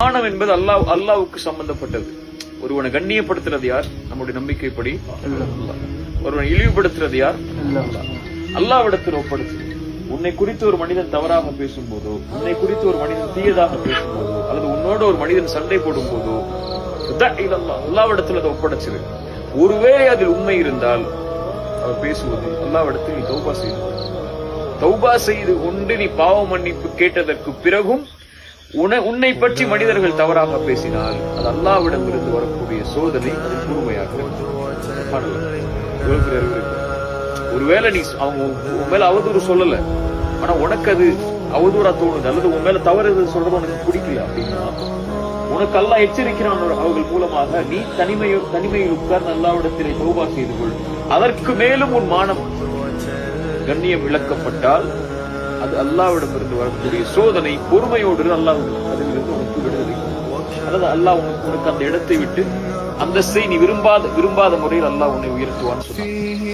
மானம் என்பது அல்லாவுக்கு சம்பந்தப்பட்டது. ஒருவனை கண்ணியப்படுத்துறது யார்? நம்முடைய நம்பிக்கைப்படி ஒருவனை இழிவுபடுத்துறது யார்? அல்லாவிடத்தில் ஒப்படைச்சு. உன்னை குறித்து ஒரு மனிதன் தவறாக பேசும்போதோ, உன்னை குறித்து ஒரு மனிதன் தீயதாக பேசும்போதோ, அல்லது உன்னோட ஒரு மனிதன் சண்டை போடும் போதோ அல்லாவிடத்தில் அதை ஒப்படைச்சிரு. ஒருவேளை அதில் உண்மை இருந்தால் அவர் பேசுவது அல்லாவிடத்தில் நீ தௌபா செய்து கொண்டு நீ பாவ மன்னிப்பு கேட்டதற்கு பிறகும் உன்னை பற்றி மனிதர்கள் தவறாக பேசினால் அது அல்லாவிடம் இருந்து வரக்கூடிய சோதனை கூர்மையாக. ஒருவேளை நீ அவங்க உன் மேல அவதூறு சொல்லல, ஆனா உனக்கு அது அவதூறா தோணுது, அல்லது உன் மேல தவறு சொல்றது உனக்கு பிடிக்கல அப்படின்னா உனக்கு அல்லாஹ் எச்சரிக்கிறான். அவர்கள் மூலமாக நீ தனிமையில் உட்கார்ந்து அல்லாவிடத்திலே தௌபா செய்து கொள். அதற்கு மேலும் உன் மானம் கண்ணியம் இழக்கப்பட்டால் அது அல்லாவிடம் இருந்து வரக்கூடிய சோதனை. பொறுமையோடு அல்லாஹ் அதிலிருந்து உனக்கு விடுதலை, அதாவது அல்லாஹ் உனக்கு அந்த இடத்தை விட்டு அந்தஸ்தை நீ விரும்பாத முறையில் அல்லாஹ் உன்னை உயர்த்துவான்னு சொன்னான்.